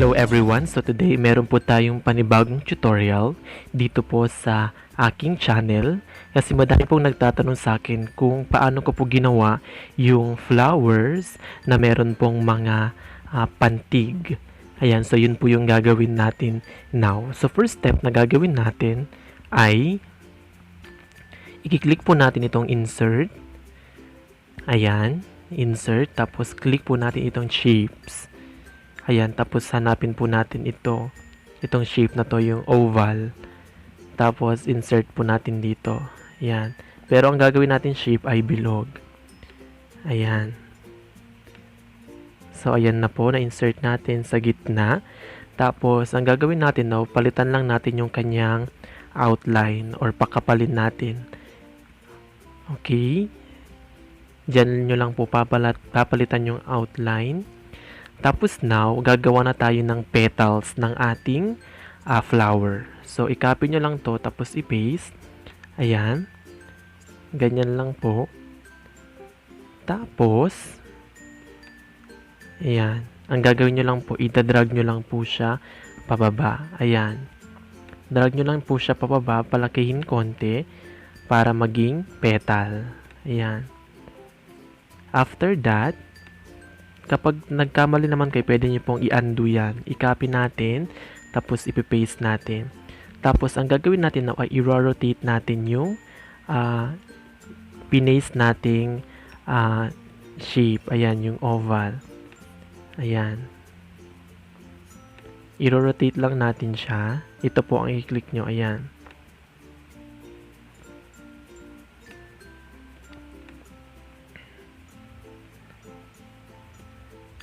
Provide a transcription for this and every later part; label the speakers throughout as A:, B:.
A: Hello everyone! So today meron po tayong panibagong tutorial dito po sa aking channel kasi madami pong nagtatanong sa akin kung paano ko po ginawa yung flowers na meron pong mga pantig. Ayan, so yun po yung gagawin natin now. So first step na gagawin natin ay i-click po natin itong insert. Ayan, insert, tapos click po natin itong shapes. Ayan, tapos hanapin po natin itong shape na to, yung oval. Tapos insert po natin dito. Ayan. Pero ang gagawin natin shape ay bilog. Ayan. So ayan na po, na-insert natin sa gitna. Tapos ang gagawin natin now, palitan lang natin yung kanyang outline or pakapalin natin. Okay. Diyan nyo lang po papalitan yung outline. Tapos now, gagawa na tayo ng petals ng ating flower. So, i-copy nyo lang to, tapos i-paste. Ayan. Ganyan lang po. Tapos, ayan. Ang gagawin nyo lang po, itadrag nyo lang po siya pababa. Ayan. Drag nyo lang po siya pababa, palakihin konti para maging petal. Ayan. After that, kapag nagkamali naman kayo, pwede nyo pong i-undo yan. I-copy natin, tapos i-paste natin. Tapos, ang gagawin natin na ay i-rotate natin yung pinaste nating shape. Ayan, yung oval. Ayan. I-rotate lang natin siya. Ito po ang i-click nyo. Ayan.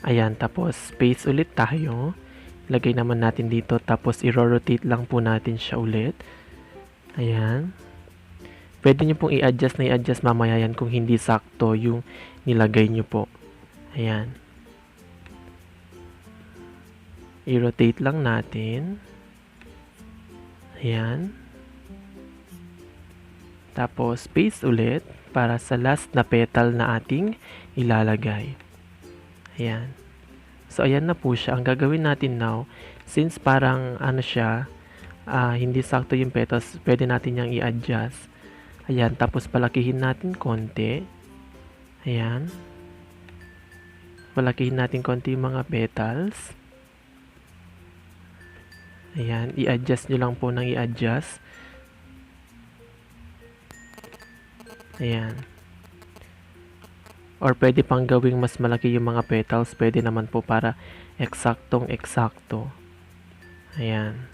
A: Ayan, tapos paste ulit tayo. Lagay naman natin dito, tapos i-rotate lang po natin siya ulit. Ayan. Pwede nyo pong i-adjust na i-adjust mamaya yan kung hindi sakto yung nilagay nyo po. Ayan. I-rotate lang natin. Ayan. Tapos paste ulit para sa last na petal na ating ilalagay. Ayan. So, ayan na po siya. Ang gagawin natin now, since parang ano siya, hindi sakto yung petals, pwede natin yang i-adjust. Ayan. Tapos, palakihin natin konti. Ayan. Palakihin natin konti yung mga petals. Ayan. I-adjust nyo lang po ng i-adjust. Ayan. Or pwede pang gawing mas malaki yung mga petals. Pwede naman po para eksaktong-eksakto. Ayan.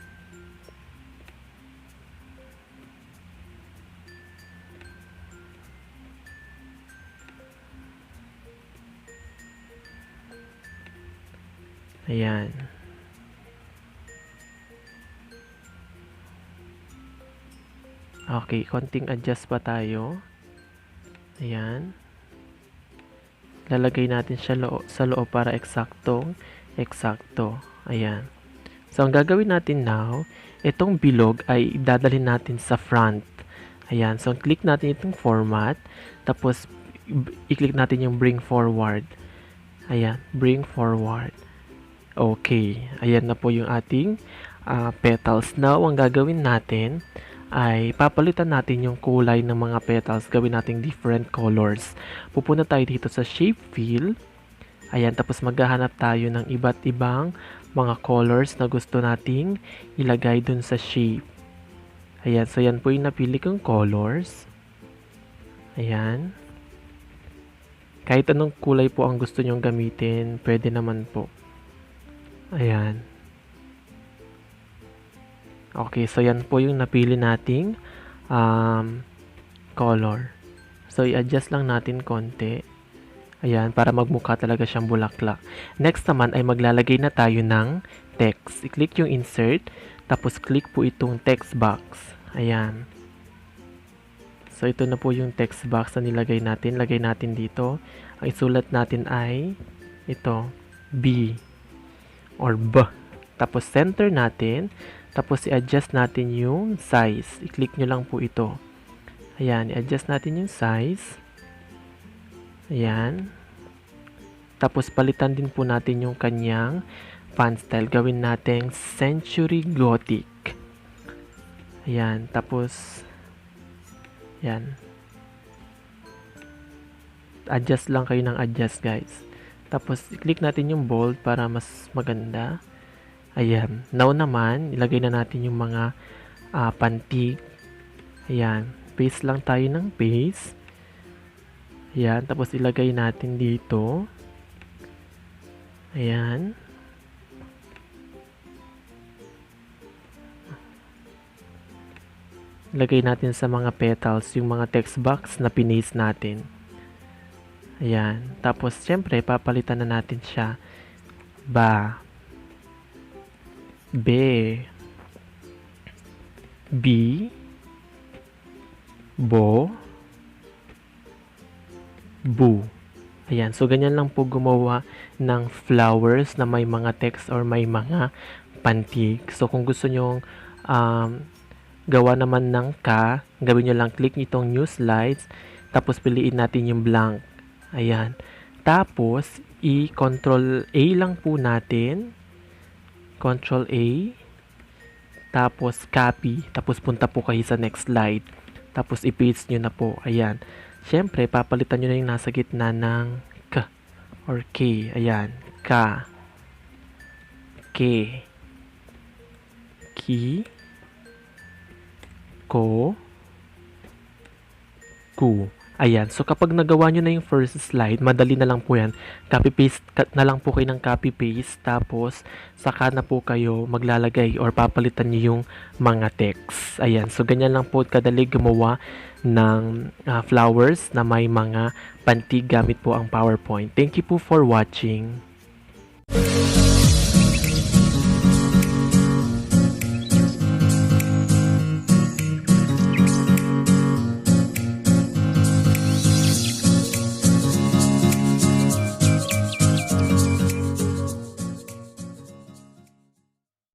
A: Ayan. Okay, konting adjust pa tayo. Ayan. Lalagay natin siya sa loob para eksakto. Ayan. So, ang gagawin natin now, itong bilog ay dadalhin natin sa front. Ayan. So, click natin itong format. Tapos, i-click natin yung bring forward. Ayan. Bring forward. Okay. Ayan na po yung ating petals. Now, ang gagawin natin ay papalitan natin yung kulay ng mga petals. Gawin natin different colors. Pupunta tayo dito sa shape fill. Ayan, tapos maghahanap tayo ng iba't ibang mga colors na gusto nating ilagay dun sa shape. Ayan, so yan po yung napili kong colors. Ayan. Kahit anong kulay po ang gusto nyong gamitin, pwede naman po. Ayan. Okay, so yan po yung napili nating color. So, i-adjust lang natin konti. Ayan, para magmukha talaga siyang bulaklak. Next naman ay maglalagay na tayo ng text. I-click yung insert, tapos click po itong text box. Ayan. So, ito na po yung text box na nilagay natin. Lagay natin dito. Ang isulat natin ay ito, B or B. Tapos, center natin. Tapos, i-adjust natin yung size. I-click nyo lang po ito. Ayan, i-adjust natin yung size. Ayan. Tapos, palitan din po natin yung kanyang font style. Gawin natin Century Gothic. Ayan, tapos, yan. Adjust lang kayo ng adjust, guys. Tapos, click natin yung bold para mas maganda. Ayan. Now naman, ilagay na natin yung mga pantig. Ayan. Paste lang tayo ng paste. Ayan. Tapos, ilagay natin dito. Ayan. Ilagay natin sa mga petals yung mga text box na pinaste natin. Ayan. Tapos, syempre, papalitan na natin siya. Ba. Be. Bi. Bo. Bu. Ayan. So, ganyan lang po gumawa ng flowers na may mga text or may mga pantig. So, kung gusto nyong gawa naman ng ka, gawin nyo lang, click nitong new slides, tapos piliin natin yung blank. Ayan. Tapos, i-control A lang po natin. Control A. Tapos, copy. Tapos, punta po kayo sa next slide. Tapos, i-paste nyo na po. Ayan. Siyempre, papalitan nyo na yung nasa gitna ng K or K. Ayan. K. K. Ki. Ko. Ku. Ayan. So, kapag nagawa nyo na yung first slide, madali na lang po yan. Copy-paste na lang po kayo ng copy-paste. Tapos, saka na po kayo maglalagay or papalitan nyo yung mga text. Ayan. So, ganyan lang po kadali gumawa ng flowers na may mga pantig gamit po ang PowerPoint. Thank you po for watching.